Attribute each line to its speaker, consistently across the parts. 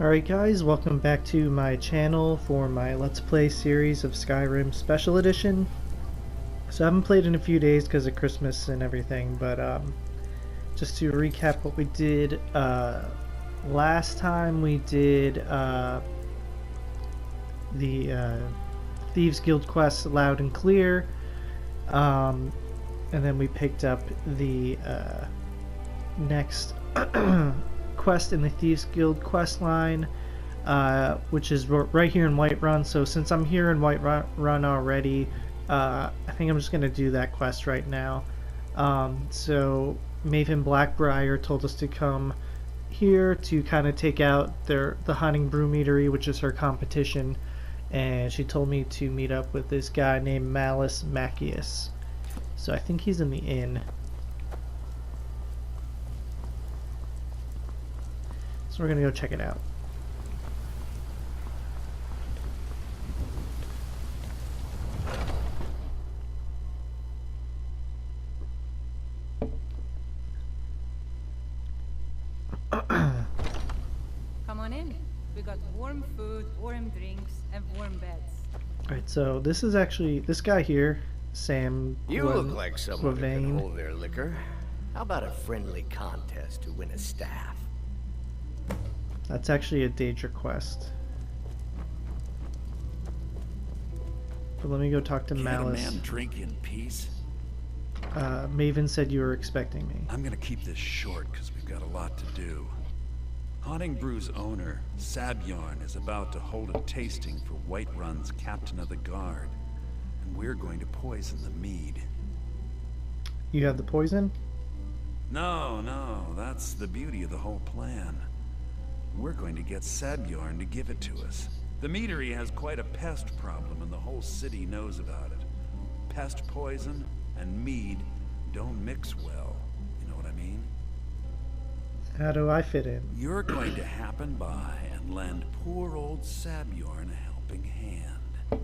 Speaker 1: Alright guys, welcome back to my channel for my Let's Play series of Skyrim Special Edition. So I haven't played in a few days because of Christmas and everything, but just to recap what we did, last time we did the Thieves Guild quest Loud and Clear, and then we picked up the next quest in the Thieves Guild quest line, which is right here in Whiterun. So since I'm here in Whiterun already, I think I'm just going to do that quest right now. So Maven Blackbriar told us to come here to kind of take out the Hunting Brew Meadery, which is her competition, and she told me to meet up with this guy named Malice Maccius. So I think he's in the inn. So we're gonna go check it out.
Speaker 2: Come on in. We got warm food, warm drinks, and warm beds.
Speaker 1: Alright, so this is actually this guy here, Sam.
Speaker 3: You look like someone who can hold their liquor. How about a friendly contest to win a staff?
Speaker 1: That's actually a Daedra quest. But let me go talk to Malice.
Speaker 4: Can a man drink in peace?
Speaker 1: Maven said you were expecting me.
Speaker 4: I'm gonna keep this short because we've got a lot to do. Haunting Brew's owner, Sabjorn, is about to hold a tasting for Whiterun's captain of the guard, and we're going to poison the mead.
Speaker 1: You have the poison?
Speaker 4: No, that's the beauty of the whole plan. We're going to get Sabjorn to give it to us. The meadery has quite a pest problem and the whole city knows about it. Pest poison and mead don't mix well, you know what I mean?
Speaker 1: How do I fit in?
Speaker 4: You're going to happen by and lend poor old Sabjorn a helping hand.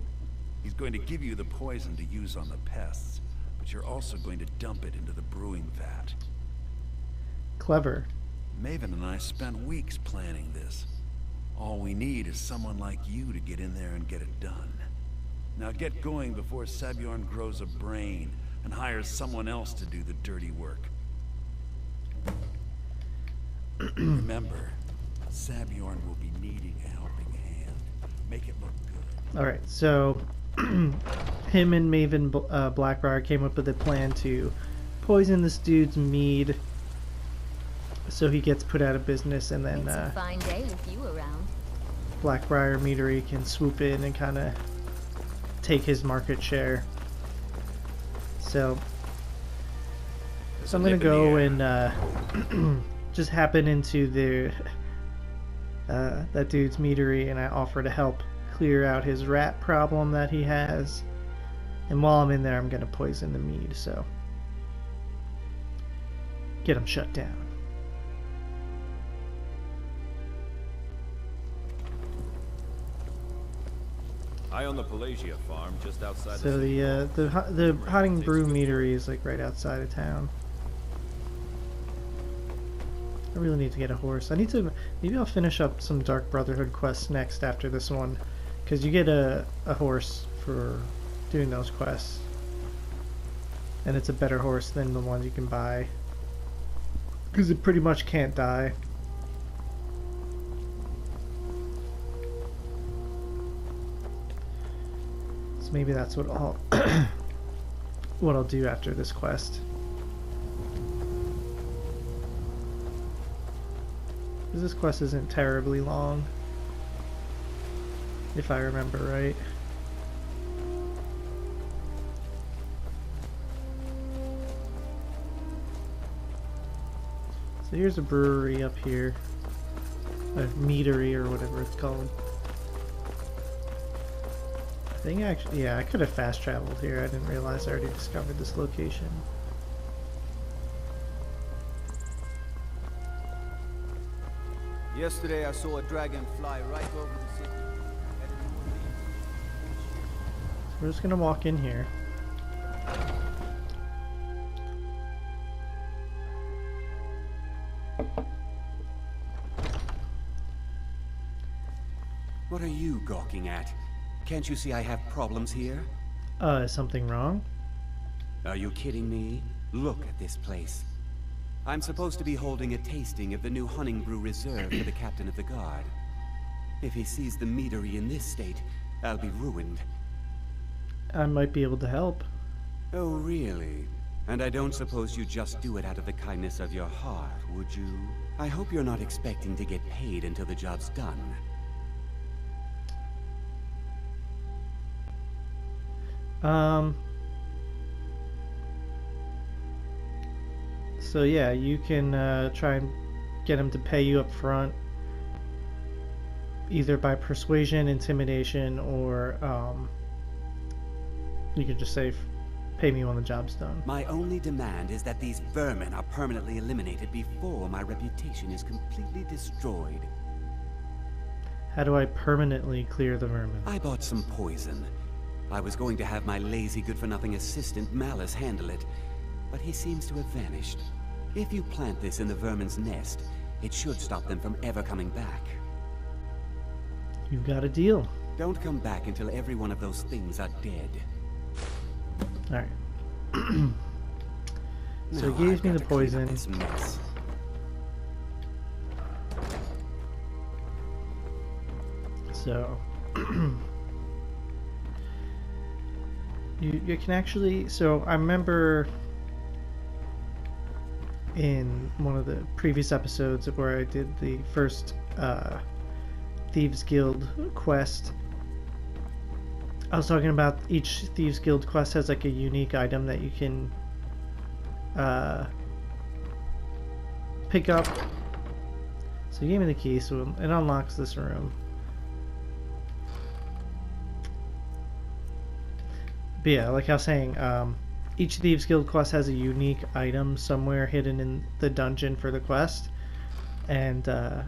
Speaker 4: He's going to give you the poison to use on the pests, but you're also going to dump it into the brewing vat.
Speaker 1: Clever.
Speaker 4: Maven and I spent weeks planning this. All we need is someone like you to get in there and get it done. Now get going before Sabjorn grows a brain and hires someone else to do the dirty work. Remember, Sabjorn will be needing a helping hand. Make it look good.
Speaker 1: Alright, so him and Maven Blackbriar came up with a plan to poison this dude's mead so he gets put out of business, and then
Speaker 5: It's a fine day with you around.
Speaker 1: Blackbriar Meadery can swoop in and kind of take his market share. So I'm gonna go and just happen into the that dude's meadery, and I offer to help clear out his rat problem that he has. And while I'm in there, I'm gonna poison the mead, so get him shut down.
Speaker 6: I own the Pelagia farm just outside.
Speaker 1: So the Hunting Brew Meadery is like right outside of town. I really need to get a horse. I need to, maybe I'll finish up some Dark Brotherhood quests next after this one, because you get a horse for doing those quests, and it's a better horse than the ones you can buy, because it pretty much can't die. So maybe that's what I'll what I'll do after this quest. This quest isn't terribly long, if I remember right. So here's a brewery up here, a meadery or whatever it's called. I think actually, yeah, I could have fast traveled here. I didn't realize I already discovered this location.
Speaker 7: Yesterday I saw a dragon fly right over the city.
Speaker 1: So we're just gonna walk in here.
Speaker 8: What are you gawking at? Can't you see I have problems here?
Speaker 1: Is something wrong?
Speaker 8: Are you kidding me? Look at this place. I'm supposed to be holding a tasting of the new Hunting Brew reserved for the captain of the guard. If he sees the meadery in this state, I'll be ruined.
Speaker 1: I might be able to help.
Speaker 8: Oh, really? And I don't suppose you just do it out of the kindness of your heart, would you? I hope you're not expecting to get paid until the job's done.
Speaker 1: So yeah, you can try and get him to pay you up front, either by persuasion, intimidation, or you could just say, pay me when the job's done.
Speaker 8: My only demand is that these vermin are permanently eliminated before my reputation is completely destroyed.
Speaker 1: How do I permanently clear the vermin?
Speaker 8: I bought some poison. I was going to have my lazy, good-for-nothing assistant Malice handle it, but he seems to have vanished. If you plant this in the vermin's nest, it should stop them from ever coming back.
Speaker 1: You've got a deal.
Speaker 8: Don't come back until every one of those things are dead.
Speaker 1: Alright. So he gave me the poison.
Speaker 8: This mess.
Speaker 1: So you can actually, so I remember in one of the previous episodes where I did the first Thieves Guild quest, I was talking about each Thieves Guild quest has like a unique item that you can pick up. So he gave me the key, so it unlocks this room. But yeah, like I was saying, each Thieves Guild quest has a unique item somewhere hidden in the dungeon for the quest, and the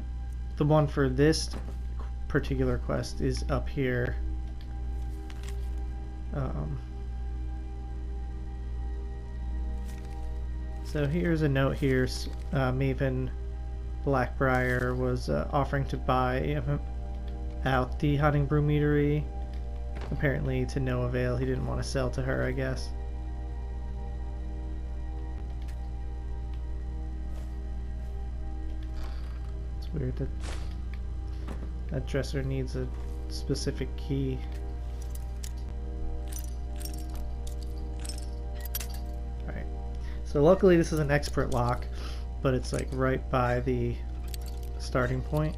Speaker 1: one for this particular quest is up here. So here's a note here. Maven Blackbriar was offering to buy out the Hunting Brew meadery. Apparently to no avail. He didn't want to sell to her, I guess. It's weird that that dresser needs a specific key. Alright. So luckily this is an expert lock, but it's like right by the starting point.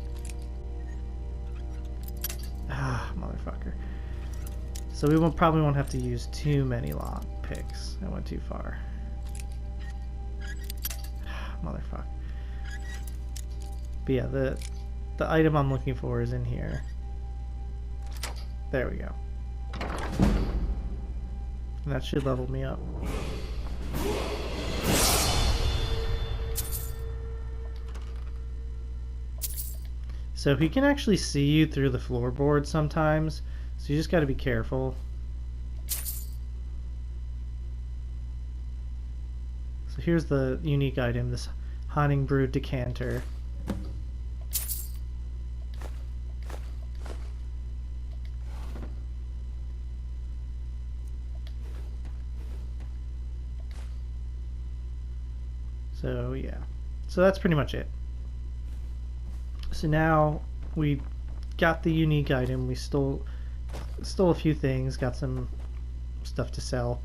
Speaker 1: Ah, motherfucker. So we probably won't have to use too many lock picks. I went too far. Motherfucker. But yeah, the item I'm looking for is in here. There we go. And that should level me up. So he can actually see you through the floorboard sometimes. So you just got to be careful. So here's the unique item, this Hunting Brew decanter. So yeah, so that's pretty much it. So now we got the unique item, we stole a few things, got some stuff to sell.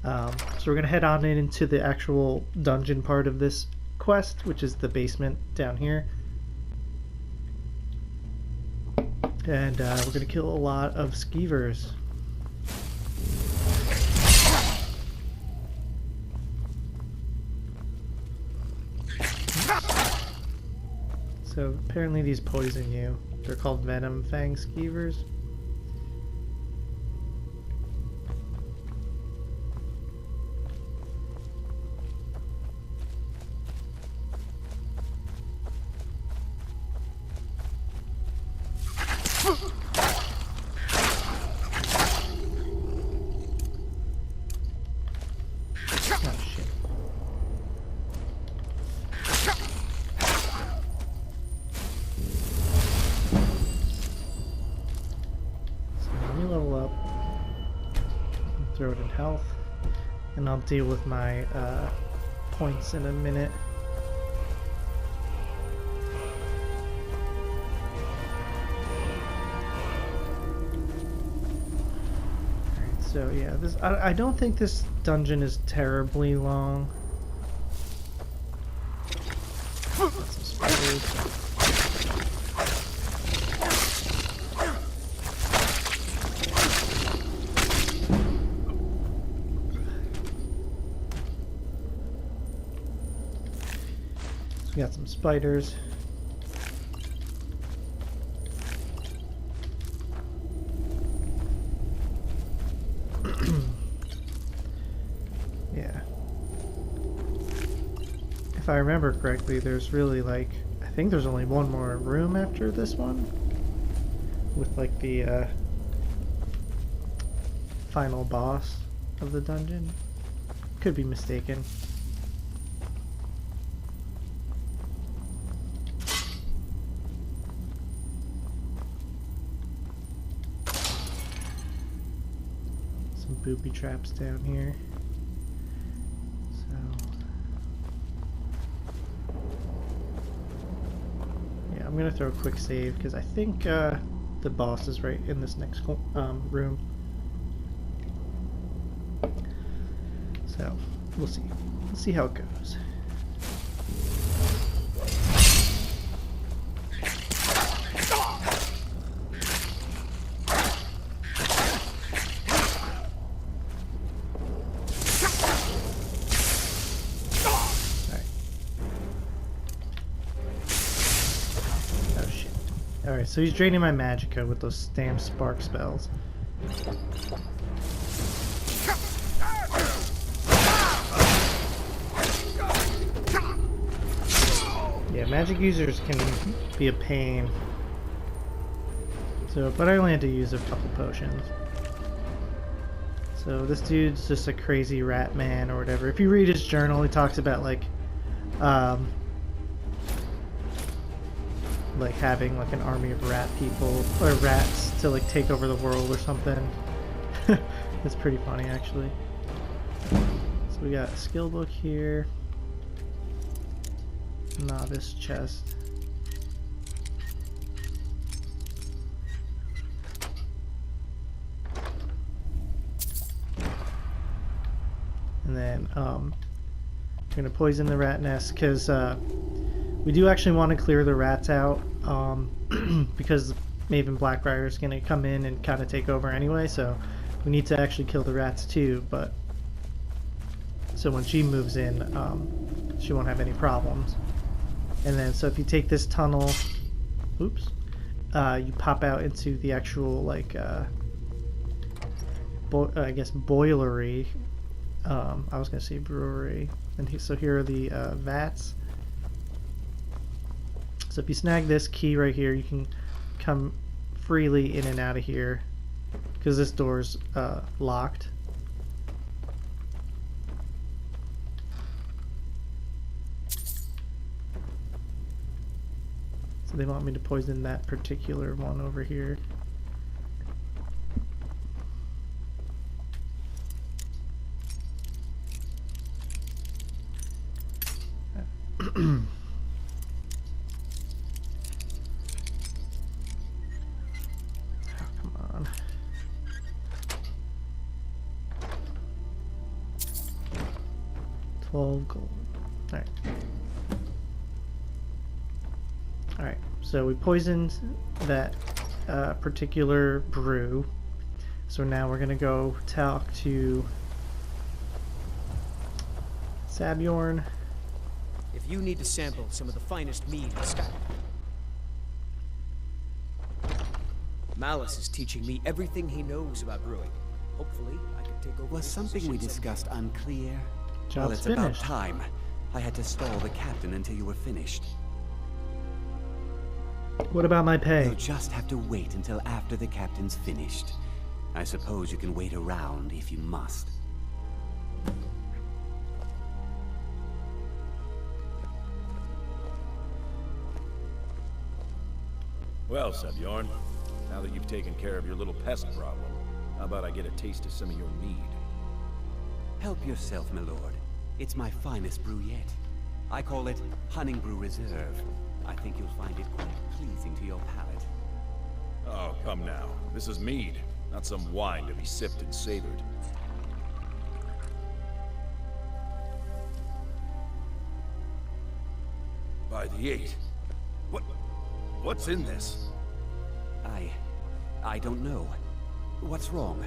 Speaker 1: So we're gonna head on into the actual dungeon part of this quest, which is the basement down here. And we're gonna kill a lot of skeevers. So apparently these poison you. They're called venom fang skeevers. health, and I'll deal with my points in a minute. Alright, so yeah, this I don't think this dungeon is terribly long. Got some spiders. We got some spiders. Yeah. If I remember correctly, there's really like, I think there's only one more room after this one. With like the final boss of the dungeon. Could be mistaken. Booby traps down here. So yeah, I'm gonna throw a quick save because I think the boss is right in this next room. So we'll see. Let's see how it goes. Alright, so he's draining my magicka with those damn spark spells. Yeah, magic users can be a pain. So, but I only had to use a couple potions. So this dude's just a crazy rat man or whatever. If you read his journal, he talks about like having like an army of rat people or rats to like take over the world or something. It's pretty funny actually. So we got a skill book here. Novice chest. And then I'm gonna poison the rat nest because we do actually want to clear the rats out because Maven Blackbriar is going to come in and kind of take over anyway, so we need to actually kill the rats too, but so when she moves in, she won't have any problems. And then, so if you take this tunnel, oops, you pop out into the actual, like, I guess boilery. I was going to say brewery. And so here are the vats. So if you snag this key right here, you can come freely in and out of here because this door's locked. So they want me to poison that particular one over here. Come on. $12 gold. Alright. Alright, so we poisoned that particular brew. So now we're gonna go talk to Sabjorn.
Speaker 9: If you need to sample some of the finest mead in Skyrim, Malice is teaching me everything he knows about brewing. Hopefully, I can take over.
Speaker 8: Was something we discussed unclear?
Speaker 1: Job's
Speaker 8: well, it's
Speaker 1: finished.
Speaker 8: about time. I had to stall the captain until you were finished.
Speaker 1: What about my pay?
Speaker 8: You'll just have to wait until after the captain's finished. I suppose you can wait around if you must.
Speaker 6: Well, Sabjorn, now that you've taken care of your little pest problem, how about I get a taste of some of your mead?
Speaker 8: Help yourself, my lord. It's my finest brew yet. I call it Hunting Brew Reserve. I think you'll find it quite pleasing to your palate.
Speaker 6: Oh, come now. This is mead, not some wine to be sipped and savored. By the 8. What's in this?
Speaker 8: I don't know. What's wrong?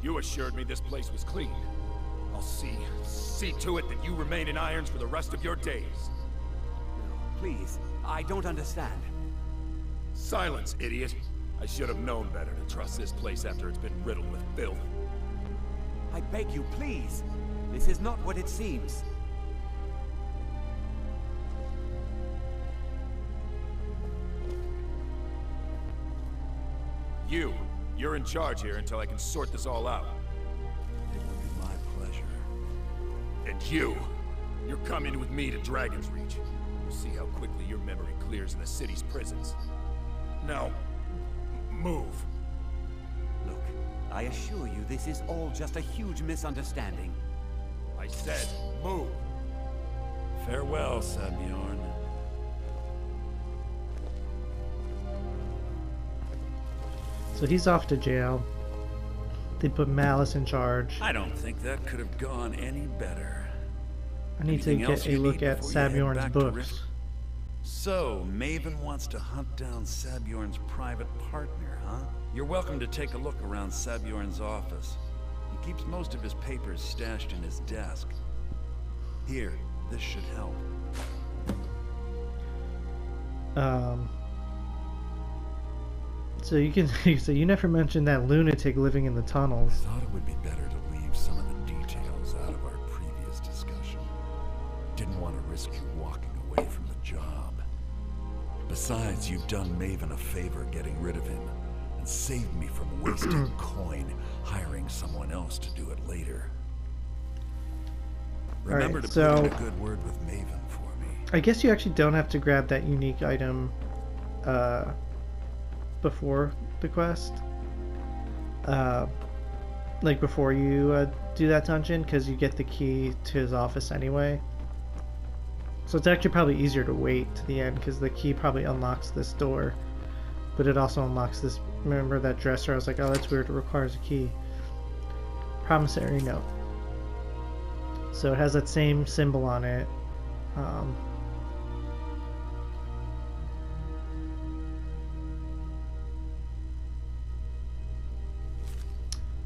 Speaker 6: You assured me this place was clean. I'll see to it that you remain in irons for the rest of your days.
Speaker 8: No, please. I don't understand.
Speaker 6: Silence, idiot. I should have known better to trust this place after it's been riddled with filth.
Speaker 8: I beg you, please. This is not what it seems.
Speaker 6: You're in charge here until I can sort this all out.
Speaker 4: It will be my pleasure.
Speaker 6: And you're coming with me to Dragon's Reach. We'll see how quickly your memory clears in the city's prisons. Now, move.
Speaker 8: Look, I assure you this is all just a huge misunderstanding.
Speaker 6: I said, move.
Speaker 4: Farewell, Sabjorn.
Speaker 1: So he's off to jail. They put Malice in charge.
Speaker 4: I don't think that could have gone any better.
Speaker 1: I need to get a look at Sabjorn's books.
Speaker 4: So, Maven wants to hunt down Sabjorn's private partner, huh? You're welcome to take a look around Sabjorn's office. He keeps most of his papers stashed in his desk. Here, this should help.
Speaker 1: So you can so you never mentioned that lunatic living in the tunnels.
Speaker 4: I thought it would be better to leave some of the details out of our previous discussion. Didn't want to risk you walking away from the job. Besides, you've done Maven a favor getting rid of him, and saved me from wasting coin hiring someone else to do it later. Remember to put in a good word with Maven for me.
Speaker 1: I guess you actually don't have to grab that unique item before the quest, like before you do that dungeon, because you get the key to his office anyway. So it's actually probably easier to wait to the end, because the key probably unlocks this door, but it also unlocks this. Remember that dresser? I was like, oh, that's weird, it requires a key. Promissory note. So it has that same symbol on it.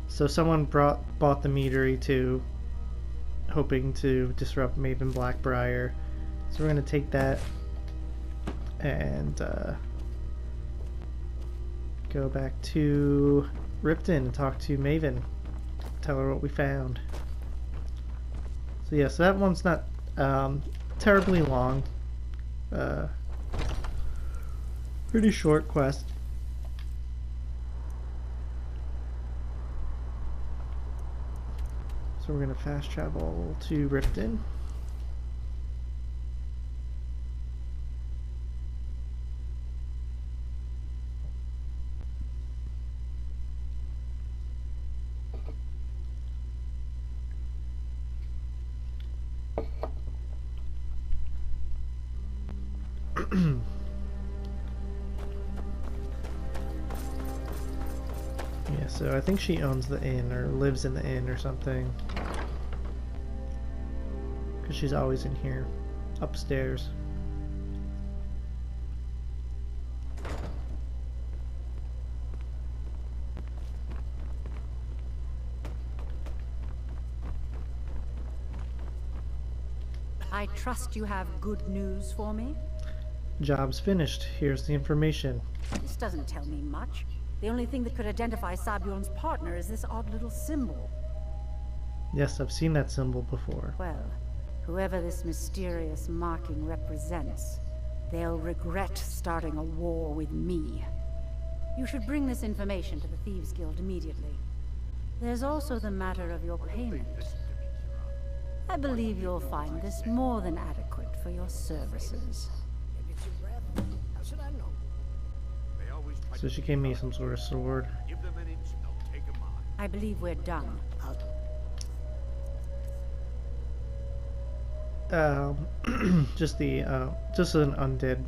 Speaker 1: So someone bought the meadery too, hoping to disrupt Maven Blackbriar. So we're going to take that and go back to Ripton and talk to Maven. Tell her what we found. So yeah, so that one's not terribly long. Pretty short quest. So we're going to fast travel to Riften. Yeah, so I think she owns the inn or lives in the inn or something. Because she's always in here, upstairs.
Speaker 10: I trust you have good news for me?
Speaker 1: Job's finished. Here's the information.
Speaker 10: This doesn't tell me much. The only thing that could identify Sabjorn's partner is this odd little symbol.
Speaker 1: Yes, I've seen that symbol before.
Speaker 10: Well, whoever this mysterious marking represents, they'll regret starting a war with me. You should bring this information to the Thieves Guild immediately. There's also the matter of your payment. I believe you'll find this more than adequate for your services.
Speaker 1: So she gave me some sort of sword.
Speaker 10: I believe we're done.
Speaker 9: I'll
Speaker 1: just just an undead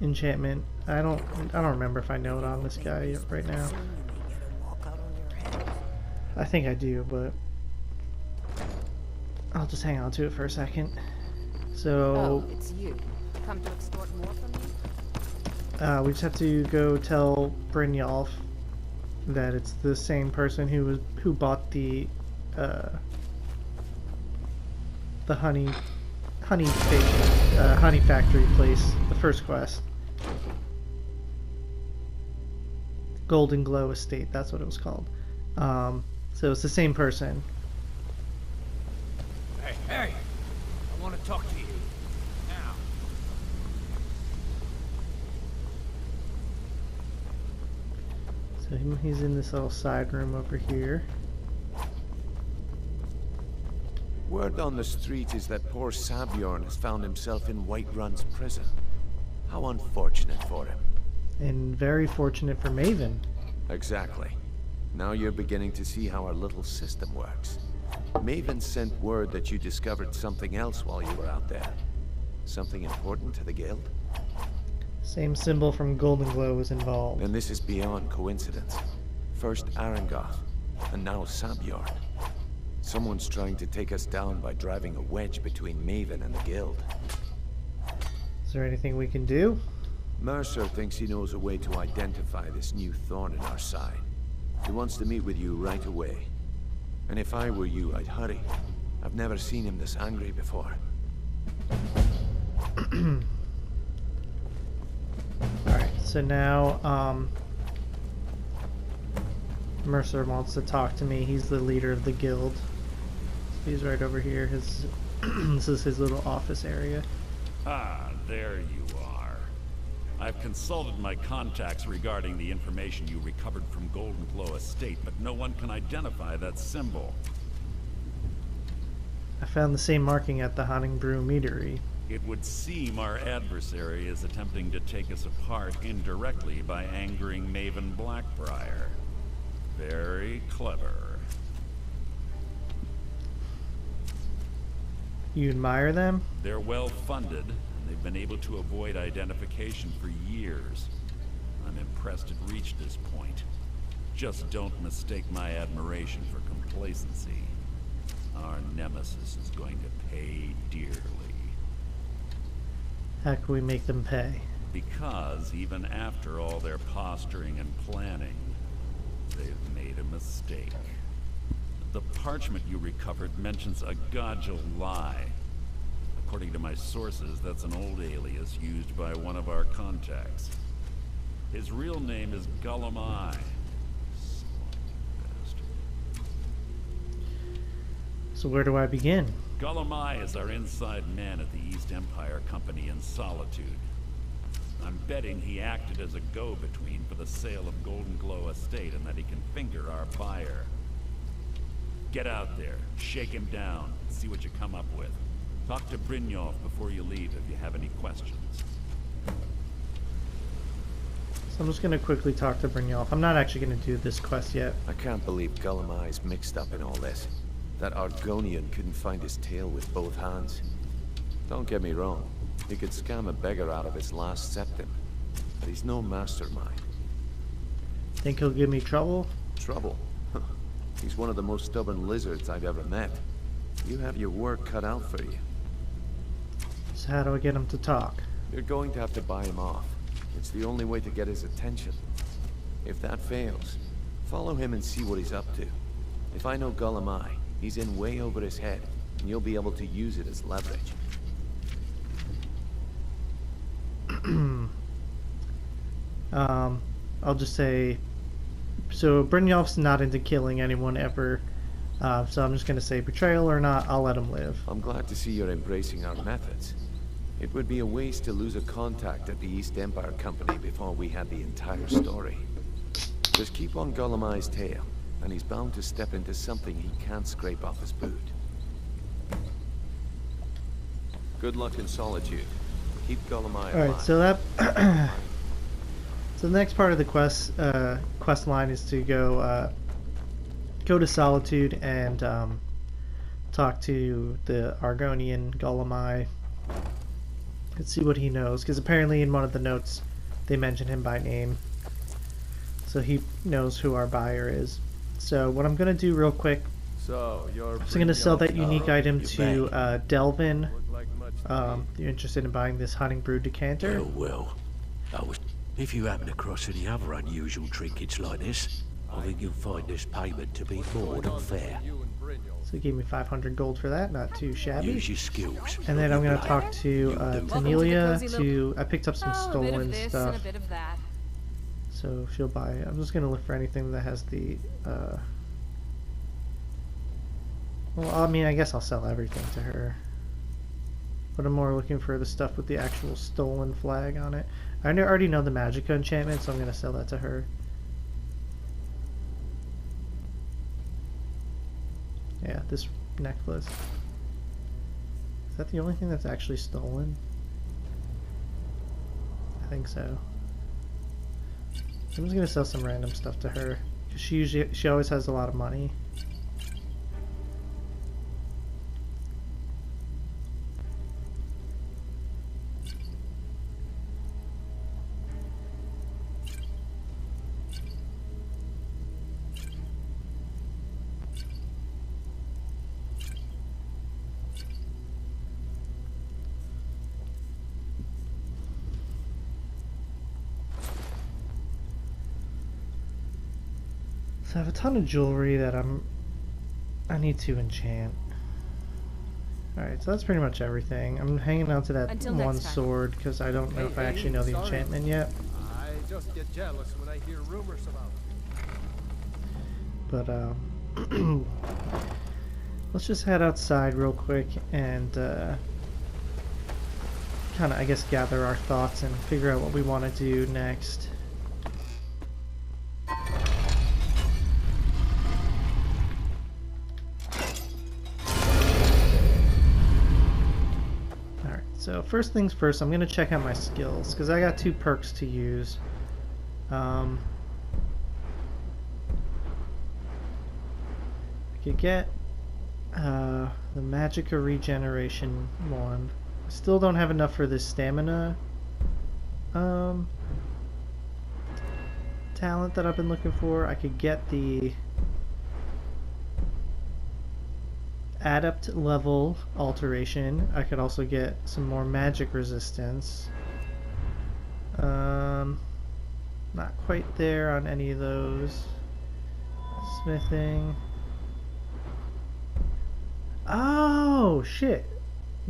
Speaker 1: enchantment. I don't remember if I know it on this guy right now. I think I do, but I'll just hang on to it for a second. So
Speaker 10: Oh, it's you. Come to extort more from me?
Speaker 1: we just have to go tell Brynjolf that it's the same person who bought the honey station, honey factory place, the first quest. Golden Glow Estate, that's what it was called. So it's the same person.
Speaker 6: Hey, hey! I want to talk to you. Now.
Speaker 1: So he's in this little side room over here.
Speaker 3: Word on the street is that poor Sabjorn has found himself in Whiterun's prison. How unfortunate for him.
Speaker 1: And very fortunate for Maven.
Speaker 3: Exactly. Now you're beginning to see how our little system works. Maven sent word that you discovered something else while you were out there. Something important to the guild?
Speaker 1: Same symbol from Golden Glow was involved.
Speaker 3: And this is beyond coincidence. First Arangoth, and now Sabjorn. Someone's trying to take us down by driving a wedge between Maven and the guild.
Speaker 1: Is there anything we can do?
Speaker 3: Mercer thinks he knows a way to identify this new thorn in our side. He wants to meet with you right away. And if I were you, I'd hurry. I've never seen him this angry before.
Speaker 1: Alright, so now, Mercer wants to talk to me. He's the leader of the guild. So he's right over here. This is his little office area.
Speaker 4: Ah, there you are. I've consulted my contacts regarding the information you recovered from Golden Glow Estate, but no one can identify that symbol.
Speaker 1: I found the same marking at the Honningbrew Meadery.
Speaker 4: It would seem our adversary is attempting to take us apart indirectly by angering Maven Blackbriar. Very clever.
Speaker 1: You admire them?
Speaker 4: They're well funded, and they've been able to avoid identification for years. I'm impressed it reached this point. Just don't mistake my admiration for complacency. Our nemesis is going to pay dearly.
Speaker 1: How can we make them pay?
Speaker 4: Because even after all their posturing and planning, they've made a mistake. The parchment you recovered mentions a Godjal lie. According to my sources, that's an old alias used by one of our contacts. His real name is Gullumai.
Speaker 1: So where do I begin?
Speaker 4: Gullumai is our inside man at the East Empire Company in Solitude. I'm betting he acted as a go-between for the sale of Golden Glow Estate and that he can finger our buyer. Get out there, shake him down, see what you come up with. Talk to Brynjolf before you leave if you have any questions.
Speaker 1: So I'm just going to quickly talk to Brynjolf. I'm not actually going to do this quest yet.
Speaker 3: I can't believe Gullumai's mixed up in all this. That Argonian couldn't find his tail with both hands. Don't get me wrong, he could scam a beggar out of his last septim, but he's no mastermind.
Speaker 1: Think he'll give me trouble?
Speaker 3: Trouble? He's one of the most stubborn lizards I've ever met. You have your work cut out for you.
Speaker 1: So how do I get him to talk?
Speaker 3: You're going to have to buy him off. It's the only way to get his attention. If that fails, follow him and see what he's up to. If I know Gullumai, he's in way over his head, and you'll be able to use it as leverage.
Speaker 1: I'll just say, so Brynjolf's not into killing anyone ever, so I'm just going to say betrayal or not, I'll let him live.
Speaker 3: I'm glad to see you're embracing our methods. It would be a waste to lose a contact at the East Empire Company before we had the entire story. Just keep on Gullumai's tail, and he's bound to step into something he can't scrape off his boot. Good luck in Solitude. Keep Gullumai alive.
Speaker 1: Alright, so that... so the next part of the quest line is to go to Solitude and talk to the Argonian Golemai. Let's see what he knows, because apparently in one of the notes they mention him by name. So he knows who our buyer is. So what I'm going to do real quick,
Speaker 3: So, you're
Speaker 1: I'm going to sell that unique item to Delvin. You're interested in buying this hunting brew decanter?
Speaker 11: Well. If you happen across any other unusual trinkets like this, I think you'll find this payment to be more than fair.
Speaker 1: So he gave me 500 gold for that, not too shabby.
Speaker 11: Use your skills.
Speaker 1: And then I'm going to talk to Tanelia I picked up some
Speaker 2: Oh, a bit of
Speaker 1: stolen
Speaker 2: this
Speaker 1: stuff.
Speaker 2: and a bit of that.
Speaker 1: So she'll buy it. I'm just going to look for anything that has the... well, I mean, I guess I'll sell everything to her. But I'm more looking for the stuff with the actual stolen flag on it. I already know the Magicka enchantment, so I'm going to sell that to her. Yeah, this necklace. Is that the only thing that's actually stolen? I think so. I'm just going to sell some random stuff to her. 'Cause she always has a lot of money. So I have a ton of jewelry that I need to enchant. Alright, so that's pretty much everything. I'm hanging on to that one sword because I don't know if I actually know the enchantment yet.
Speaker 6: I just get jealous when I hear rumors about it.
Speaker 1: But let's just head outside real quick and kind of, I guess, gather our thoughts and figure out what we want to do next. So first things first, I'm going to check out my skills, because I got 2 perks to use. I could get the Magicka regeneration one. I still don't have enough for this stamina talent that I've been looking for. I could get the adept level alteration. I could also get some more magic resistance. Not quite there on any of those. Smithing. Oh shit,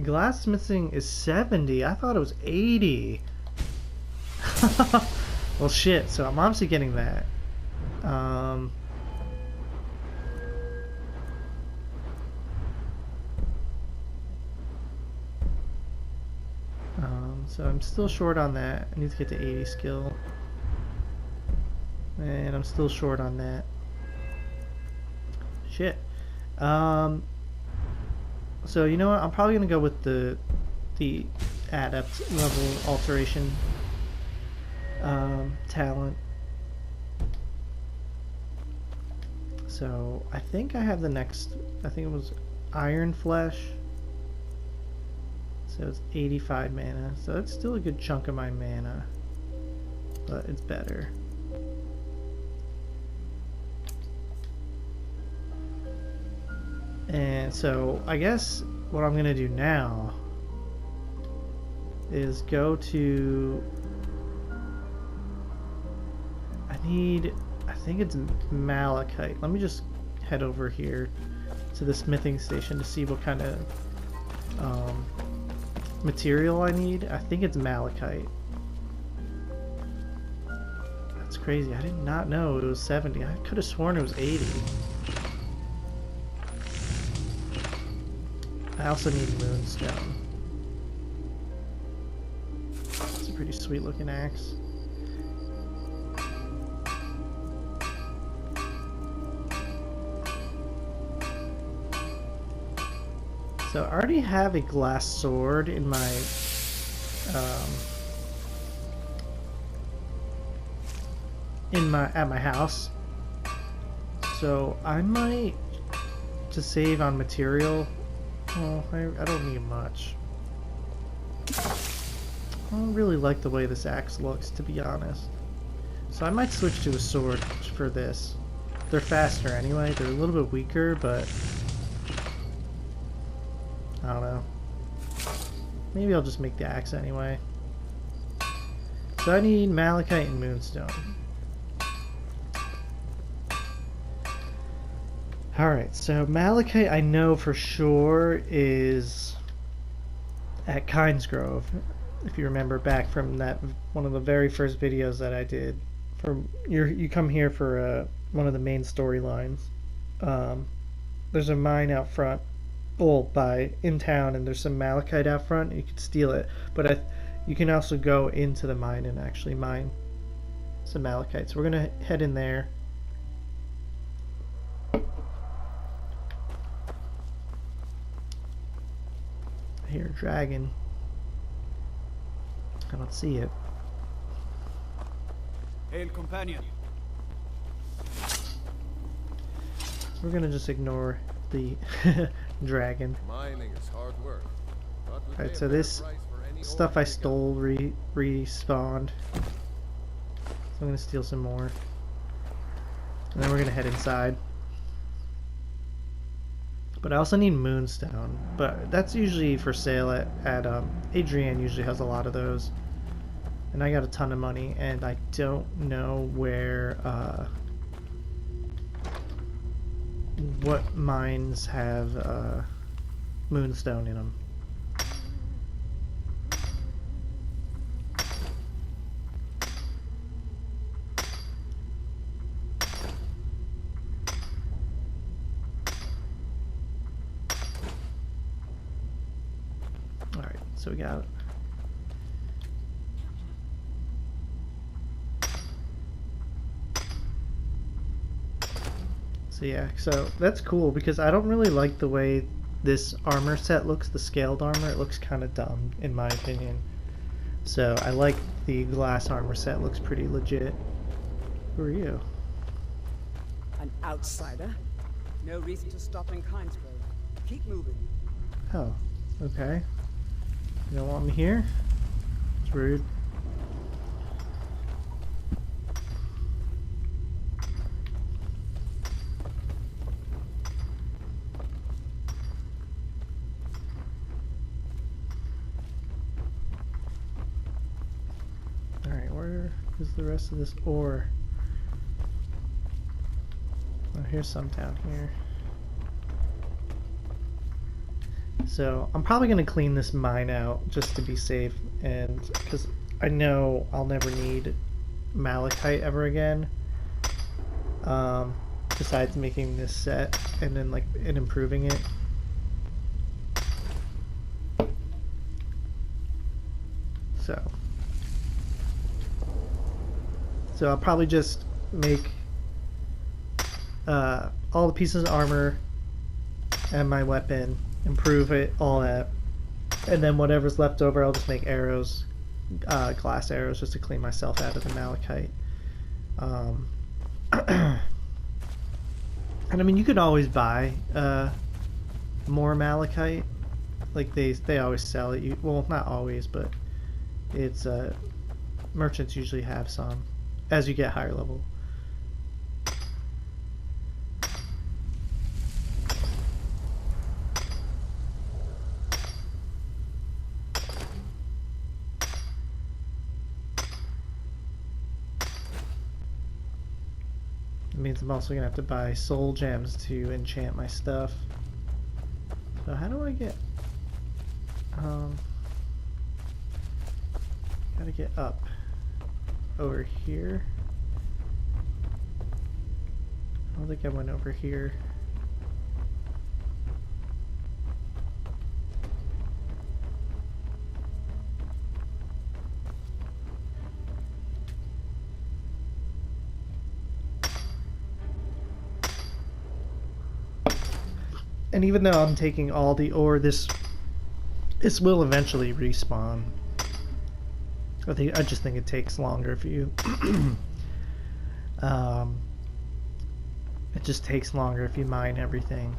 Speaker 1: glassmithing is 70. I thought it was 80. Well shit, so I'm obviously getting that. So I'm still short on that. I need to get to 80 skill. And I'm still short on that. Shit. So you know what? I'm probably gonna go with the adept level alteration talent. So I think I have the next. I think it was Iron Flesh. So it's 85 mana, so that's still a good chunk of my mana, but it's better. And so I guess what I'm gonna do now is go to, I think it's malachite. Let me just head over here to the smithing station to see what kind of material I need. I think it's malachite. That's crazy. I did not know it was 70. I could have sworn it was 80. I also need moonstone. It's a pretty sweet looking axe. So I already have a glass sword in my at my house. So I might, to save on material, Oh, I don't need much. I don't really like the way this axe looks, to be honest. So I might switch to a sword for this. They're faster anyway. They're a little bit weaker, but I don't know. Maybe I'll just make the axe anyway. So I need malachite and moonstone. Alright, so malachite I know for sure is at Kynes Grove. If you remember back from that one of the very first videos that I did. You come here for one of the main storylines. There's a mine out front, in town, and there's some malachite out front. You could steal it, but you can also go into the mine and actually mine some malachite. So we're gonna head in there. I hear a dragon. I don't see it.
Speaker 7: Hail, companion.
Speaker 1: We're gonna just ignore the dragon.
Speaker 6: Mining is hard work.
Speaker 1: Alright, so this stuff I stole respawned. So I'm gonna steal some more. And then we're gonna head inside. But I also need moonstone. But that's usually for sale at Adrienne usually has a lot of those. And I got a ton of money, and I don't know where what mines have moonstone in them. Alright, so we got it. So yeah, so that's cool because I don't really like the way this armor set looks, the scaled armor. It looks kind of dumb in my opinion. So I like the glass armor set, looks pretty legit. Who are you?
Speaker 12: An outsider? No reason to stop in Kynes Grove. Keep moving.
Speaker 1: Oh, okay. You don't want me here? It's rude. Alright, where is the rest of this ore? Oh, here's some down here. So I'm probably going to clean this mine out just to be safe, and because I know I'll never need malachite ever again, besides making this set and then and improving it. So I'll probably just make all the pieces of armor and my weapon, improve it, all that, and then whatever's left over I'll just make arrows, glass arrows, just to clean myself out of the malachite. And I mean, you could always buy more malachite, like they always sell it. Well, not always, but it's merchants usually have some as you get higher level. It means I'm also gonna have to buy soul gems to enchant my stuff. So how do I get gotta get up over here. I don't think I went over here. And even though I'm taking all the ore, this will eventually respawn. I just think it takes longer if you it just takes longer if you mine everything.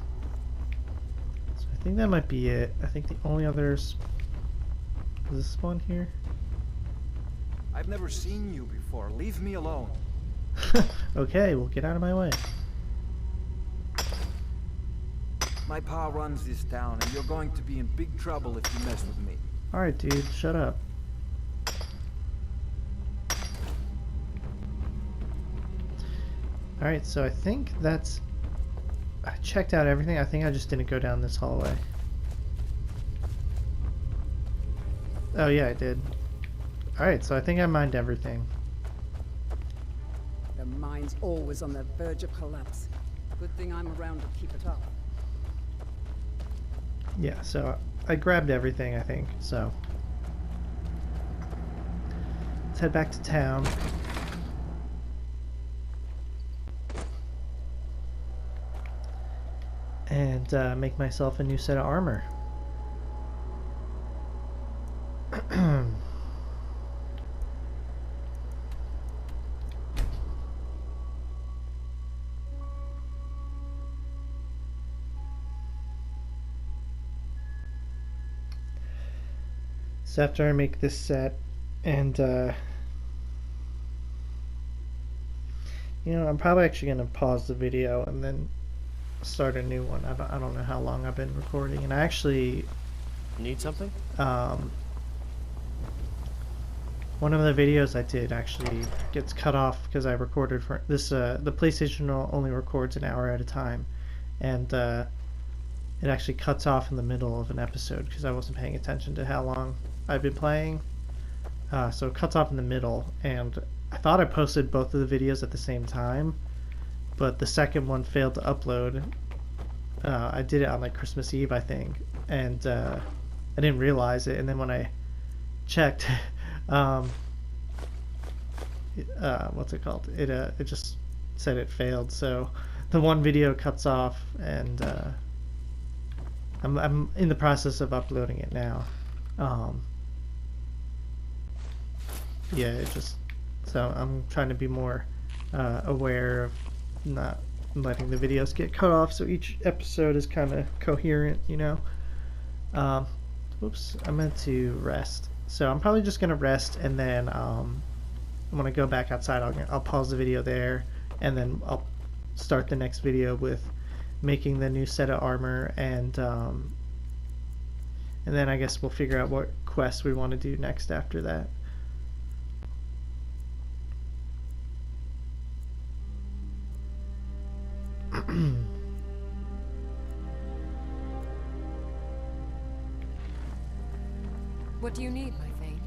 Speaker 1: So I I think that might be it. I think the only others... Is this one here?
Speaker 13: I've never seen you before. Leave me alone.
Speaker 1: Okay, well get out of my way.
Speaker 13: My pa runs this town, and you're going to be in big trouble if you mess with me.
Speaker 1: Alright, dude, shut up. Alright, so I think that's... I checked out everything. I think I just didn't go down this hallway. Oh yeah, I did. Alright, so I think I mined everything.
Speaker 12: The mine's always on the verge of collapse. Good thing I'm around to keep it up.
Speaker 1: Yeah, so I grabbed everything, I think, so. Let's head back to town. And make myself a new set of armor. So after I make this set, and you know, I'm probably actually going to pause the video and then start a new one. I don't know how long I've been recording, and I actually
Speaker 14: need something.
Speaker 1: One of the videos I did actually gets cut off because I recorded for this. The PlayStation only records an hour at a time, and it actually cuts off in the middle of an episode because I wasn't paying attention to how long I've been playing. So it cuts off in the middle, and I thought I posted both of the videos at the same time, but the second one failed to upload. I did it on like Christmas Eve, I think, and I didn't realize it, and then when I checked, what's it called? It just said it failed, so the one video cuts off, and I'm in the process of uploading it now. Yeah, it just, so I'm trying to be more aware of not letting the videos get cut off, so each episode is kind of coherent, you know. Oops, I meant to rest. So I'm probably just gonna rest, and then when I go back outside, I'll pause the video there, and then I'll start the next video with making the new set of armor, and then I guess we'll figure out what quest we want to do next after that.
Speaker 2: What do you need, my Thane?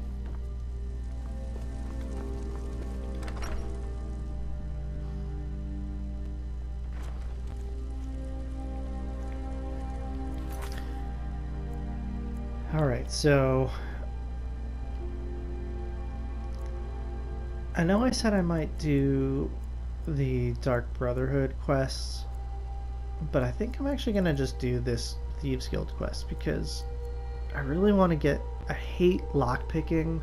Speaker 1: Alright, so I know I said I might do the Dark Brotherhood quests, but I think I'm actually gonna just do this Thieves Guild quest because I really want to get... I hate lockpicking,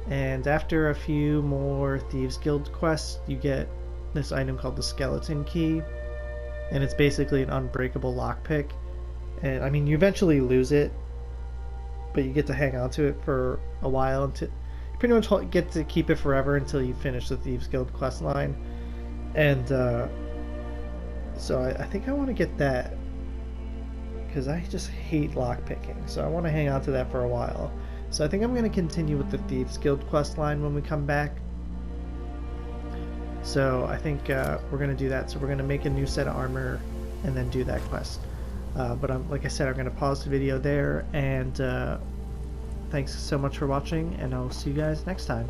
Speaker 1: and after a few more Thieves Guild quests you get this item called the Skeleton Key, and it's basically an unbreakable lockpick, and I mean you eventually lose it, but you get to hang on to it for a while until you pretty much get to keep it forever until you finish the Thieves Guild quest line. And so I think I want to get that because I just hate lockpicking, so I want to hang on to that for a while. So I think I'm going to continue with the Thieves Guild quest line when we come back. So I think we're going to do that. So we're going to make a new set of armor and then do that quest. But like I said, I'm going to pause the video there, and thanks so much for watching, and I'll see you guys next time.